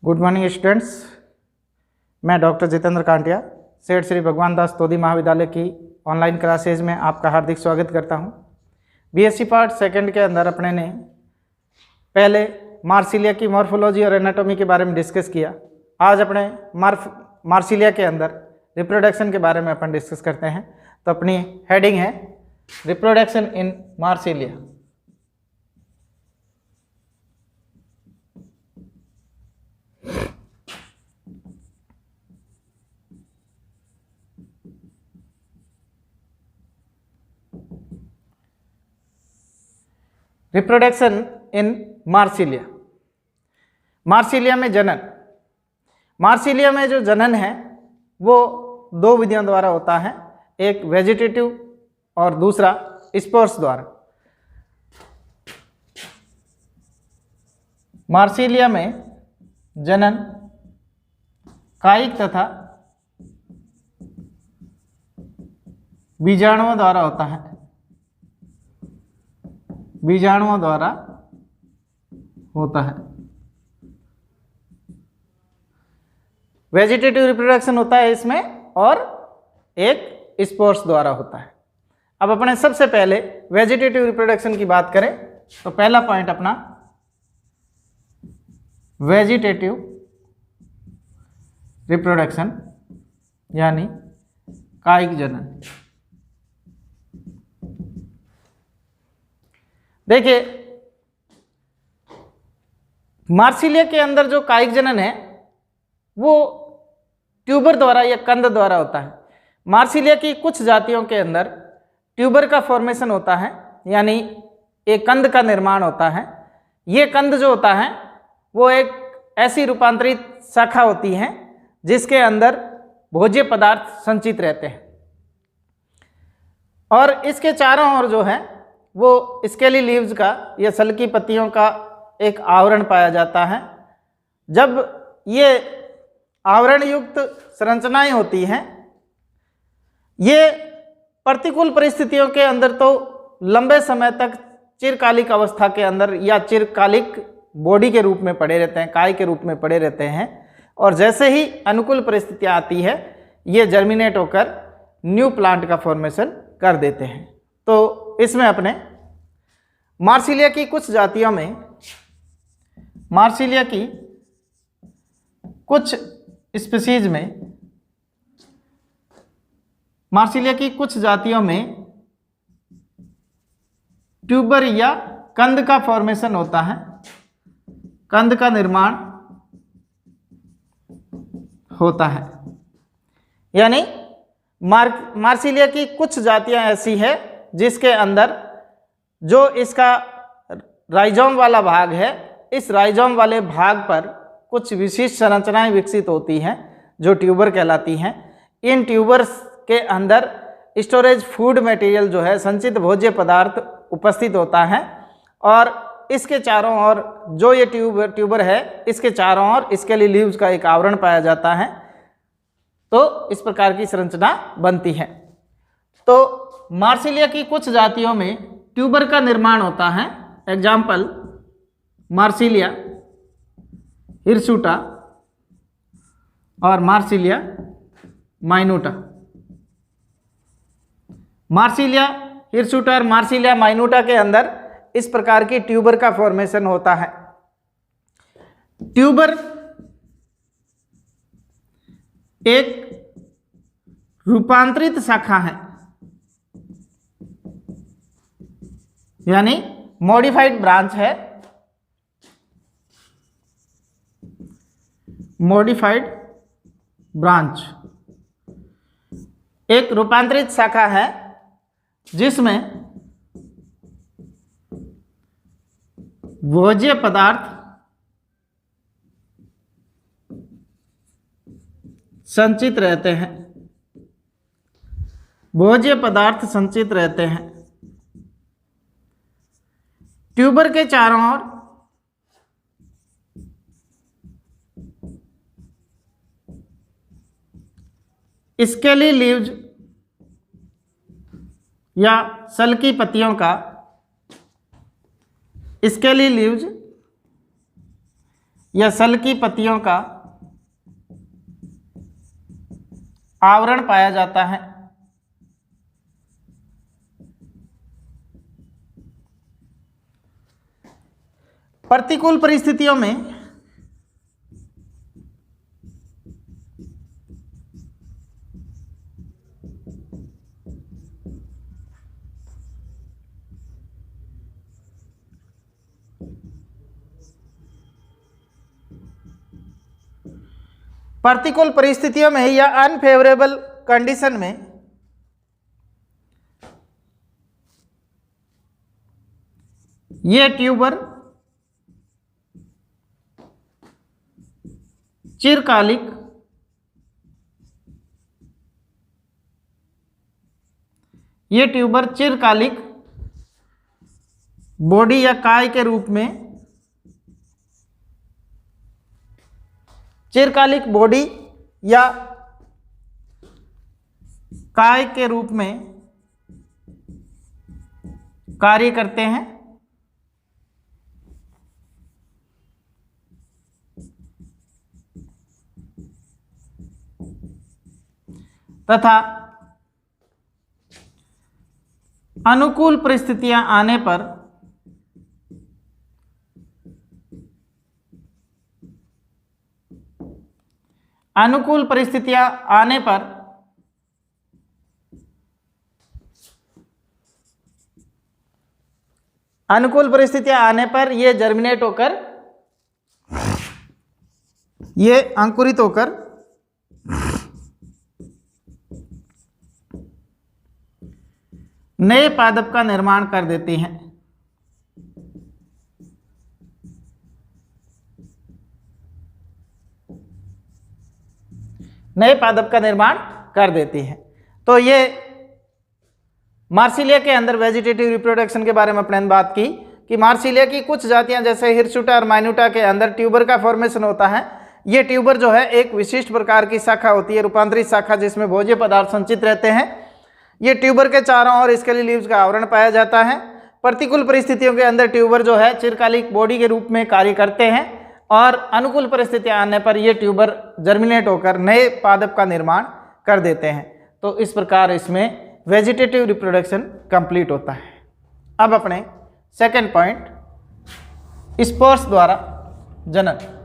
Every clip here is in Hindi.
Good morning students. मैं डॉक्टर जितेंद्र कांटिया सेठ श्री भगवान दास तोदी महाविद्यालय की ऑनलाइन क्लासेज में आपका हार्दिक स्वागत करता हूं। बीएससी पार्ट सेकंड के अंदर अपने ने पहले मार्सिलिया की मॉर्फोलॉजी और एनाटॉमी के बारे में डिस्कस किया। आज अपने मार्सिलिया के अंदर रिप्रोडक्शन के बारे में अपन डिस्कस करते हैं। तो अपनी हेडिंग है reproduction in Marsilea. Reproduction in Marsilea. Marsilea में जनन, मार्सिलिया में जो जनन है वो दो विधियों द्वारा होता है, एक वेजिटेटिव और दूसरा स्पोर्स द्वारा। मार्सिलिया में जनन कायिक तथा बीजाणुओं द्वारा होता है, बीजाणुओं द्वारा होता है। वेजिटेटिव रिप्रोडक्शन होता है इसमें और एक स्पोर्स द्वारा होता है। अब अपने सबसे पहले वेजिटेटिव रिप्रोडक्शन की बात करें तो पहला पॉइंट अपना वेजिटेटिव रिप्रोडक्शन यानी कायिक जनन। देखिए, मार्सिलिया के अंदर जो कायिक जनन है वो ट्यूबर द्वारा या कंद द्वारा होता है। मार्सिलिया की कुछ जातियों के अंदर ट्यूबर का फॉर्मेशन होता है, यानी एक कंद का निर्माण होता है। ये कंद जो होता है वो एक ऐसी रूपांतरित शाखा होती है जिसके अंदर भोज्य पदार्थ संचित रहते हैं और इसके चारों ओर जो है वो स्केली लीव्स का या सल की पत्तियों का एक आवरण पाया जाता है। जब ये आवरण युक्त संरचनाएं होती हैं, ये प्रतिकूल परिस्थितियों के अंदर तो लंबे समय तक चिरकालिक अवस्था के अंदर या चिरकालिक बॉडी के रूप में पड़े रहते हैं, काय के रूप में पड़े रहते हैं, और जैसे ही अनुकूल परिस्थितियां आती है ये जर्मिनेट होकर न्यू प्लांट का फॉर्मेशन कर देते हैं। तो इसमें अपने मार्सिलिया की कुछ जातियों में, मार्सिलिया की कुछ स्पीसीज में, मार्सिलिया की कुछ जातियों में ट्यूबर या कंद का फॉर्मेशन होता है, कंद का निर्माण होता है। यानी मार्सिलिया की कुछ जातियां ऐसी है जिसके अंदर जो इसका राइजोम वाला भाग है, इस राइजोम वाले भाग पर कुछ विशिष्ट संरचनाएं विकसित होती हैं जो ट्यूबर कहलाती हैं। इन ट्यूबर्स के अंदर स्टोरेज फूड मटेरियल जो है, संचित भोज्य पदार्थ उपस्थित होता है और इसके चारों ओर जो ये ट्यूबर है, इसके चारों ओर स्केली लीव्स का एक आवरण पाया जाता है। तो इस प्रकार की संरचना बनती है। तो मार्सिलिया की कुछ जातियों में ट्यूबर का निर्माण होता है। एग्जाम्पल मार्सिलिया हिरसुटा और मार्सिलिया माइनूटा। मार्सिलिया हिरसुटा और मार्सिलिया माइनूटा के अंदर इस प्रकार की ट्यूबर का फॉर्मेशन होता है। ट्यूबर एक रूपांतरित शाखा है, यानी मॉडिफाइड ब्रांच है, मॉडिफाइड ब्रांच एक रूपांतरित शाखा है जिसमें भोज्य पदार्थ संचित रहते हैं, भोज्य पदार्थ संचित रहते हैं। ट्यूबर के चारों ओर स्केली लीव्स या सल की पत्तियों का स्केली लीव्स या सल की पत्तियों का आवरण पाया जाता है। प्रतिकूल परिस्थितियों में या अनफेवरेबल कंडीशन में ये ट्यूबर चिरकालिक बॉडी या काय के रूप में चिरकालिक बॉडी या काय के रूप में कार्य करते हैं तथा अनुकूल परिस्थितियां आने पर अनुकूल परिस्थितियां आने पर ये जर्मिनेट होकर ये अंकुरित होकर नए पादप का निर्माण कर देती हैं। नए पादप का निर्माण कर देती है। तो ये मार्सिलिया के अंदर वेजिटेटिव रिप्रोडक्शन के बारे में अपने बात की कि मार्सिलिया की कुछ जातियां जैसे हिरसुटा और माइन्यूटा के अंदर ट्यूबर का फॉर्मेशन होता है। ये ट्यूबर जो है एक विशिष्ट प्रकार की शाखा होती है, रूपांतरित शाखा, जिसमें भोज्य पदार्थ संचित रहते हैं। ये ट्यूबर के चारों ओर स्केली लीव्स का आवरण पाया जाता है। प्रतिकूल परिस्थितियों के अंदर ट्यूबर जो है चिरकालिक बॉडी के रूप में कार्य करते हैं और अनुकूल परिस्थितियां आने पर ये ट्यूबर जर्मिनेट होकर नए पादप का निर्माण कर देते हैं। तो इस प्रकार इसमें वेजिटेटिव रिप्रोडक्शन कंप्लीट होता है। अब अपने सेकंड पॉइंट, स्पोर्स द्वारा जनन।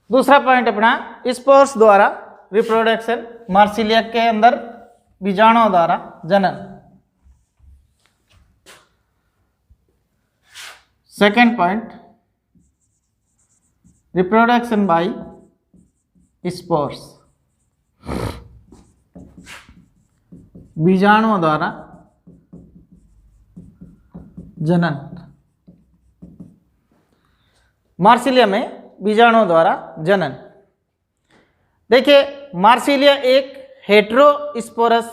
दूसरा पॉइंट अपना स्पोर्स द्वारा रिप्रोडक्शन, मार्सिलिया के अंदर बीजाणुओं द्वारा जनन। Second point, reproduction by spores, बीजाणुओं द्वारा जनन। मार्सिलिया में बीजाणुओं द्वारा जनन। देखिए, मार्सिलिया एक हेटेरोस्पोरस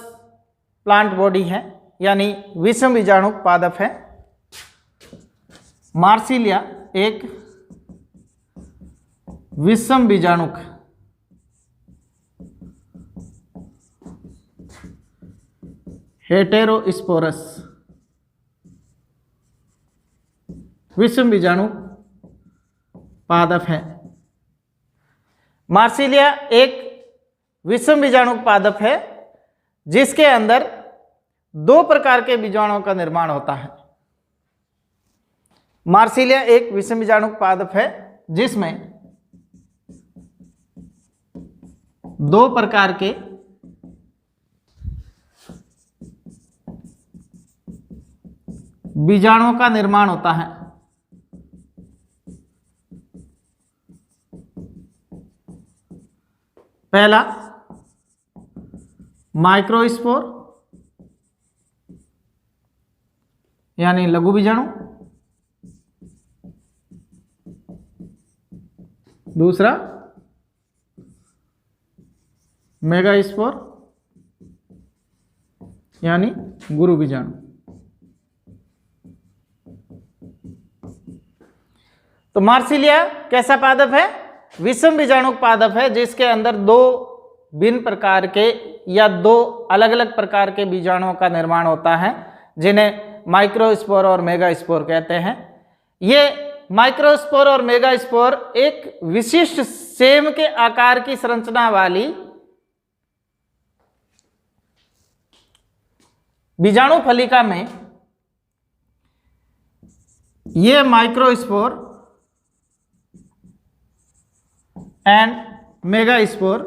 प्लांट बॉडी है, यानी विषम बीजाणु पादप है। मार्सिलिया एक विषम बीजाणुक हेटेरोस्पोरस विषम बीजाणु पादप है। मार्सिलिया एक विषम बीजाणु पादप है जिसके अंदर दो प्रकार के बीजाणुओं का निर्माण होता है। मार्सिलिया एक विषम बीजाणु पादप है जिसमें दो प्रकार के बीजाणुओं का निर्माण होता है। पहला माइक्रोस्पोर यानी लघु बीजाणु, दूसरा मेगास्पोर यानी गुरु बीजाणु। तो मार्सिलिया कैसा पादप है? विषम बीजाणु पादप है, जिसके अंदर दो भिन्न प्रकार के या दो अलग अलग प्रकार के बीजाणुओं का निर्माण होता है, जिन्हें माइक्रोस्पोर और मेगास्पोर कहते हैं। ये माइक्रोस्पोर और मेगास्पोर एक विशिष्ट सेम के आकार की संरचना वाली बीजाणु फलिका में ये माइक्रोस्पोर एंड मेगास्पोर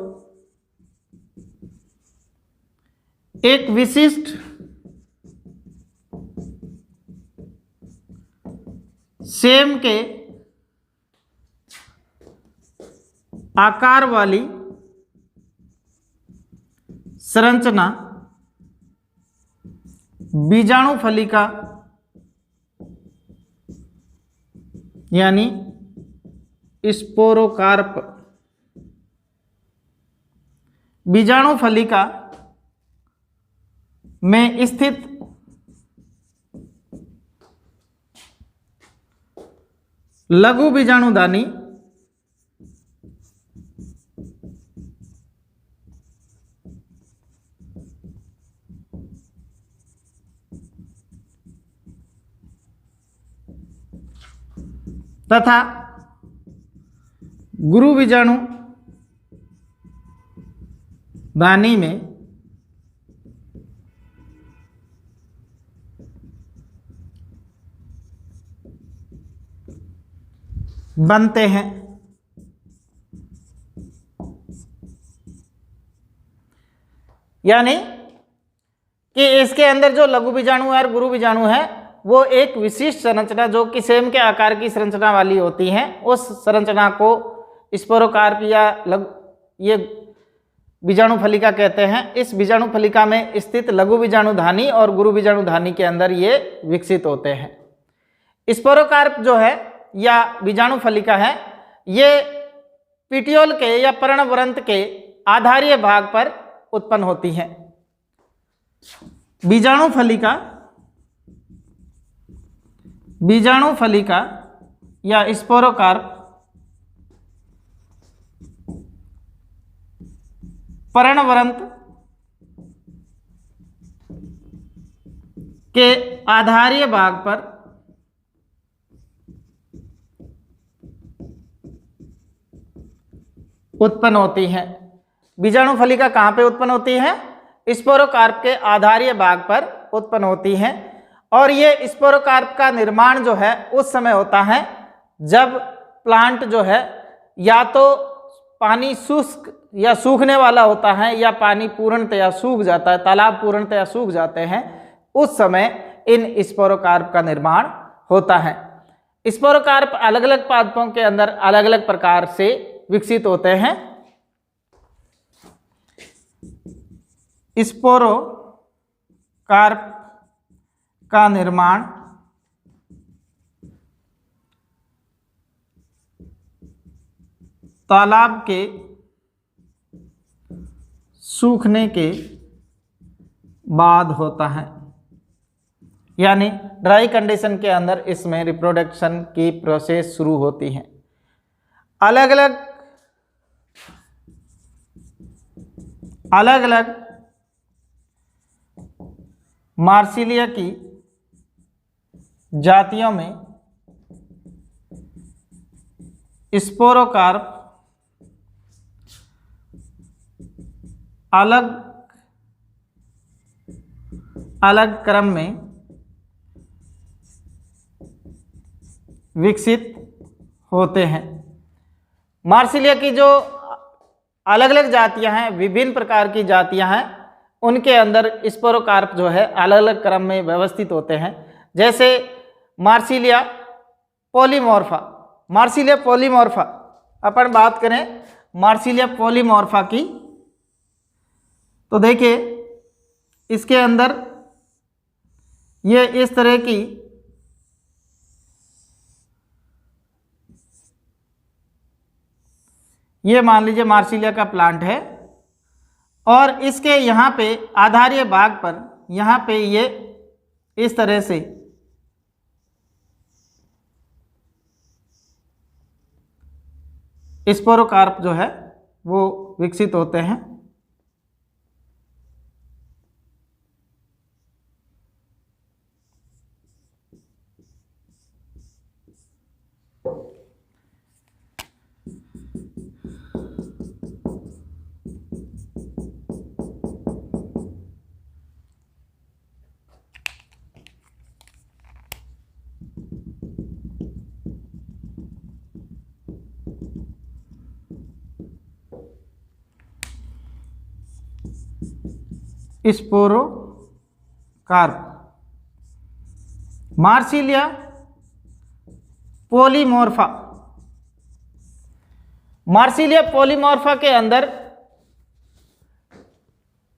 एक विशिष्ट सेम के आकार वाली संरचना बीजाणु फलिका यानी स्पोरोकार्प बीजाणु फलिका में स्थित लघु बीजाणुधानी तथा गुरु बीजाणु धानी में बनते हैं। यानी कि इसके अंदर जो लघु बीजाणु है और गुरु बीजाणु है वो एक विशिष्ट संरचना जो कि सेम के आकार की संरचना वाली होती है, उस संरचना को स्पोरोकार्प या ये बीजाणु फलिका कहते हैं। इस बीजाणु फलिका में स्थित लघु बीजाणुधानी और गुरु बीजाणुधानी के अंदर ये विकसित होते हैं। स्पोरोकार्प जो है या बीजाणु फलिका है, ये पीटियोल के या पर्णवृंत के आधारीय भाग पर उत्पन्न होती है। बीजाणु फलिका या स्पोरोकार्प पर्णवृंत के आधारीय भाग पर उत्पन्न होती है। बीजाणु फलिका कहाँ पे उत्पन्न होती है? स्पोरोकार्प के आधारीय भाग पर उत्पन्न होती है। और ये स्पोरोकार्प का निर्माण जो है उस समय होता है जब प्लांट जो है या तो पानी शुष्क या सूखने वाला होता है या पानी पूर्णतया सूख जाता है, तालाब पूर्णतया सूख जाते हैं, उस समय इन स्पोरोकार्प का निर्माण होता है। स्पोरोकार्प अलग अलग पादपों के अंदर अलग अलग प्रकार से विकसित होते हैं। स्पोरोकार्प का निर्माण तालाब के सूखने के बाद होता है, यानी ड्राई कंडीशन के अंदर इसमें रिप्रोडक्शन की प्रोसेस शुरू होती है। अलग अलग मार्सिलिया की जातियों में स्पोरोकार्प अलग अलग क्रम में विकसित होते हैं। मार्सिलिया की जो अलग अलग जातियां हैं, विभिन्न प्रकार की जातियां हैं, उनके अंदर स्पोरोकार्प जो है अलग अलग क्रम में व्यवस्थित होते हैं। जैसे मार्सिलिया पॉलीमॉर्फा, मार्सिलिया पॉलीमॉर्फा, अपन बात करें मार्सिलिया पॉलीमॉर्फा की, तो देखिए इसके अंदर ये इस तरह की ये मान लीजिए मार्सिलिया का प्लांट है, और इसके यहाँ पे आधारीय भाग पर यहाँ पे ये इस तरह से स्पोरोकार्प जो है वो विकसित होते हैं। स्पोरोकार्प, मार्सिलिया पॉलीमॉर्फा, मार्सिलिया पॉलीमॉर्फा के अंदर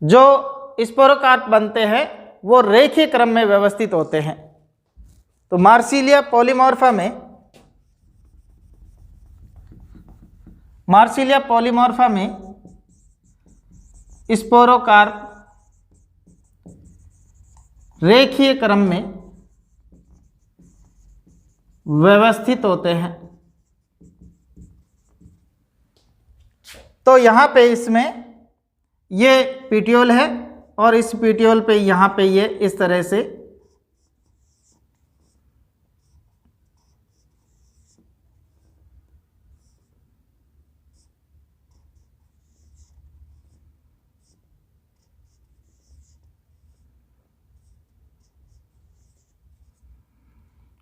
जो स्पोरोकार्प बनते हैं वो रेखीय क्रम में व्यवस्थित होते हैं। तो मार्सिलिया पॉलीमॉर्फा में स्पोरोकार्प रेखीय क्रम में व्यवस्थित होते हैं। तो यहाँ पे इसमें ये पीटियोल है, और इस पीटियोल पे यहाँ पे ये इस तरह से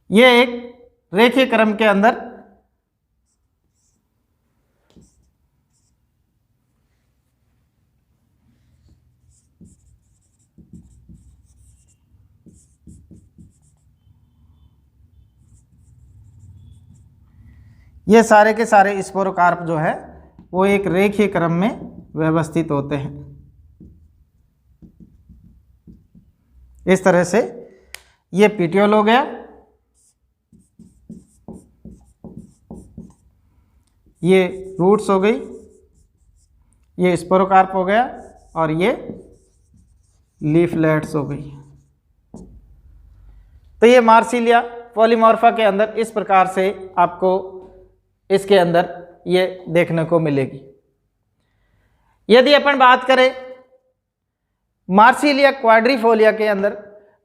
ये एक रेखीय क्रम के अंदर ये सारे के सारे स्पोरोकार्प जो है वो एक रेखीय क्रम में व्यवस्थित होते हैं। इस तरह से ये पीटियोल हो गया, ये रूट्स हो गई, ये स्पोरोकार्प हो गया, और ये लीफलेट्स हो गई। तो ये मार्सिलिया पॉलीमॉर्फा के अंदर इस प्रकार से आपको इसके अंदर ये देखने को मिलेगी। यदि अपन बात करें मार्सिलिया क्वाड्रिफोलिया के अंदर,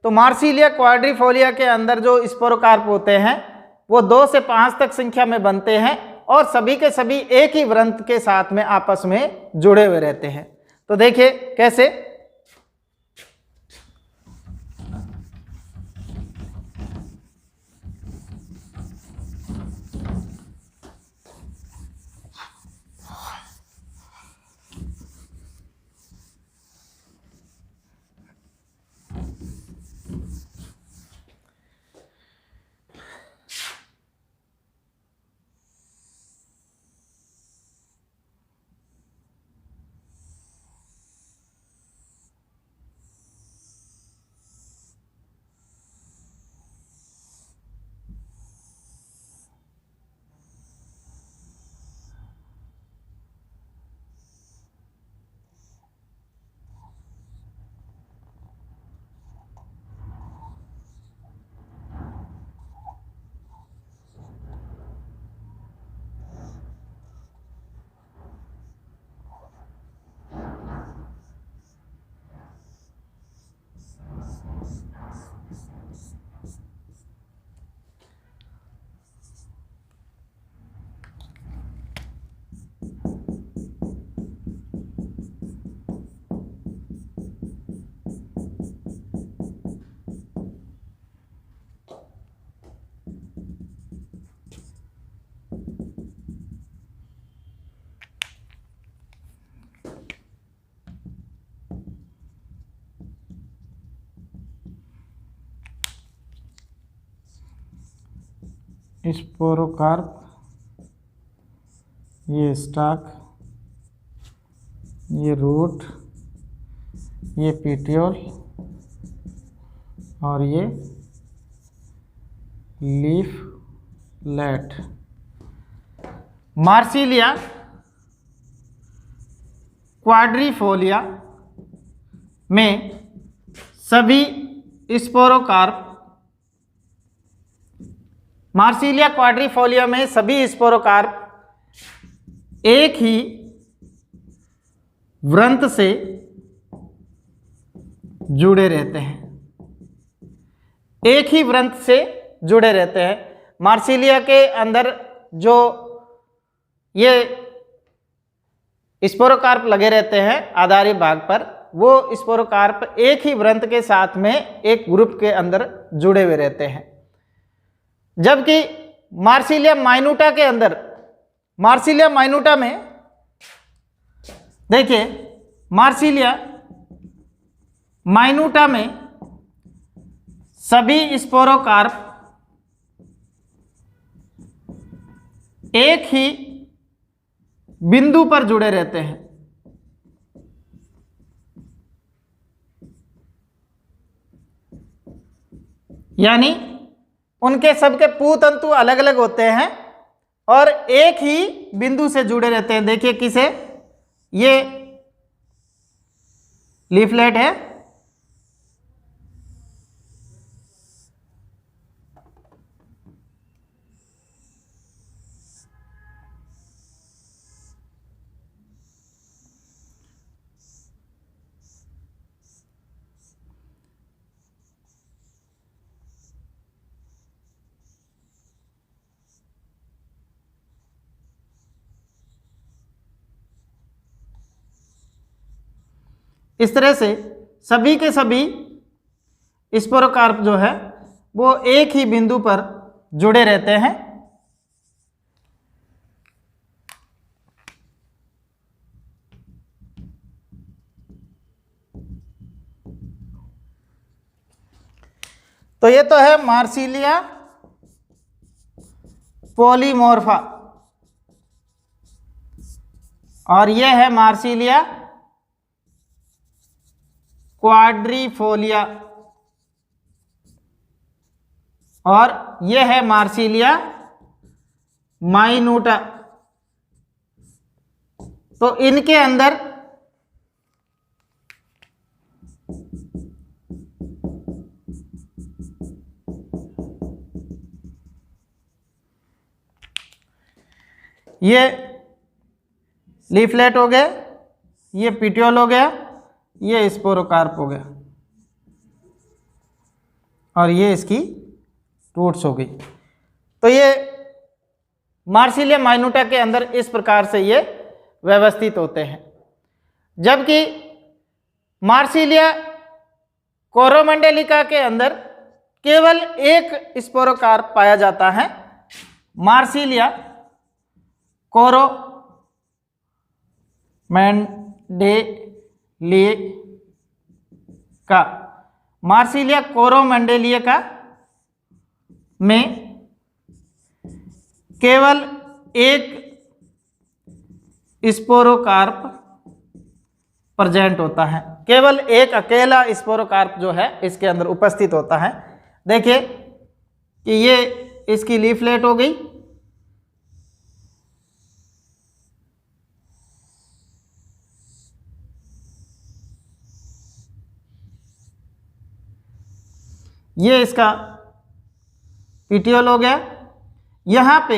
तो मार्सिलिया क्वाड्रिफोलिया के अंदर जो स्पोरोकार्प होते हैं वो 2 से 5 तक संख्या में बनते हैं, और सभी के सभी एक ही वृंत के साथ में आपस में जुड़े हुए रहते हैं। तो देखिए कैसे, स्पोरोकार्प, ये स्टॉक, ये रूट, ये पेटियोल और ये लीफलेट। मार्सिलिया क्वाड्रिफोलिया में सभी स्पोरोकार्प, मार्सिलिया क्वाड्रिफोलिया में सभी स्पोरोकार्प एक ही वृंत से जुड़े रहते हैं, एक ही वृंत से जुड़े रहते हैं। मार्सिलिया के अंदर जो ये स्पोरोकार्प लगे रहते हैं आधारी भाग पर, वो स्पोरोकार्प एक ही वृंत के साथ में एक ग्रुप के अंदर जुड़े हुए रहते हैं। जबकि मार्सिलिया माइन्यूटा के अंदर, मार्सिलिया माइन्यूटा में देखिए, मार्सिलिया माइन्यूटा में सभी स्पोरोकार्प एक ही बिंदु पर जुड़े रहते हैं। यानी उनके सबके पूतंतु अलग अलग होते हैं और एक ही बिंदु से जुड़े रहते हैं। देखिए किसे, ये लीफलेट है, इस तरह से सभी के सभी स्पोरोकार्प जो है वो एक ही बिंदु पर जुड़े रहते हैं। तो ये तो है मार्सिलिया पॉलीमॉर्फा और ये है मार्सिलिया क्वाड्रिफोलिया और यह है मार्सिलिया माइन्यूटा। तो इनके अंदर ये लीफलेट हो गया, ये पेटियोल हो गया, ये स्पोरोकार्प हो गया और ये इसकी रूट्स हो गई। तो ये मार्सिलिया माइन्यूटा के अंदर इस प्रकार से ये व्यवस्थित होते हैं। जबकि मार्सिलिया कोरोमंडलिका के अंदर केवल एक स्पोरोकार्प पाया जाता है, मार्सिलिया कोरोमंडेलिका। मार्सिलिया कोरोमंडेलिका में केवल एक स्पोरोकार्प प्रेजेंट होता है, केवल एक अकेला स्पोरोकार्प जो है इसके अंदर उपस्थित होता है। देखिए कि ये इसकी लीफलेट हो गई, ये इसका पेटियोल हो गया। यहाँ पे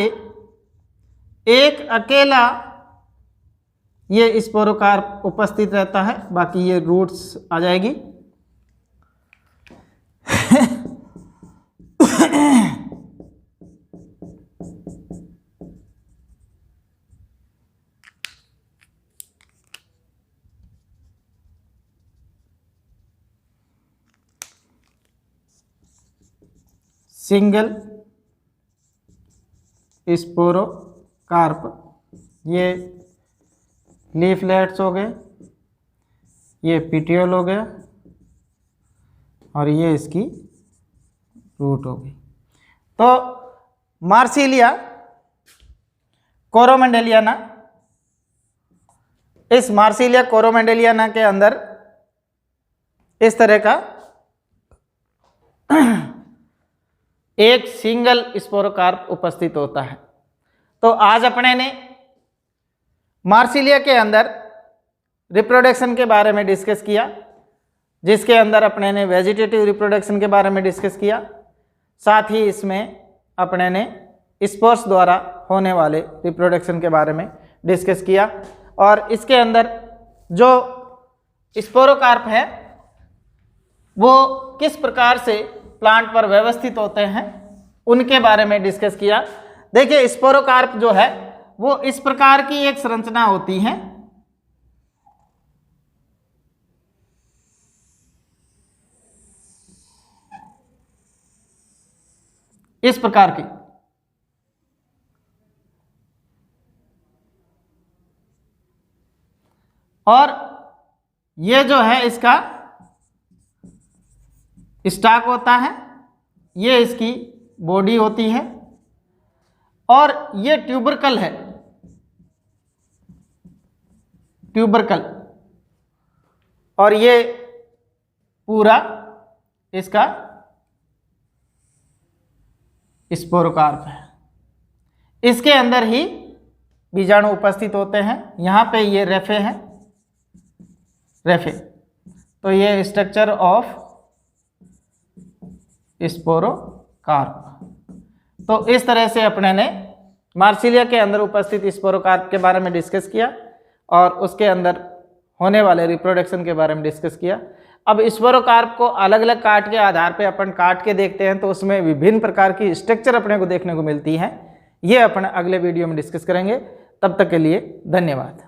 एक अकेला ये स्पोरोकार्प उपस्थित रहता है, बाकी ये रूट्स आ जाएगी। सिंगल स्पोरोकार्प, ये लीफलेट्स हो गए, ये पेटियोल हो गया और ये इसकी रूट हो गई। तो मार्सिलिया कोरोमंडेलियाना। इस मार्सिलिया कोरोमंडेलियाना के अंदर इस तरह का एक सिंगल स्पोरोकार्प उपस्थित होता है। तो आज अपने ने मार्सिलिया के अंदर रिप्रोडक्शन के बारे में डिस्कस किया, जिसके अंदर अपने ने वेजिटेटिव रिप्रोडक्शन के बारे में डिस्कस किया, साथ ही इसमें अपने ने स्पोर्स द्वारा होने वाले रिप्रोडक्शन के बारे में डिस्कस किया, और इसके अंदर जो स्पोरोकार्प है वो किस प्रकार से प्लांट पर व्यवस्थित होते हैं उनके बारे में डिस्कस किया। देखिए, स्पोरोकार्प जो है वो इस प्रकार की एक संरचना होती है। इस प्रकार की, और ये जो है इसका स्टॉक होता है, ये इसकी बॉडी होती है, और ये ट्यूबरकल है, ट्यूबरकल, और ये पूरा इसका स्पोरोकार्प है। इसके अंदर ही बीजाणु उपस्थित होते हैं। यहाँ पे ये रेफे हैं, रेफे। तो ये स्ट्रक्चर ऑफ स्पोरोकार्प। तो इस तरह से अपने ने मार्सिलिया के अंदर उपस्थित स्पोरोकार्प के बारे में डिस्कस किया और उसके अंदर होने वाले रिप्रोडक्शन के बारे में डिस्कस किया। अब स्पोरोकार्प को अलग अलग काट के आधार पे अपन काट के देखते हैं तो उसमें विभिन्न प्रकार की स्ट्रक्चर अपने को देखने को मिलती है। ये अपन अगले वीडियो में डिस्कस करेंगे। तब तक के लिए धन्यवाद।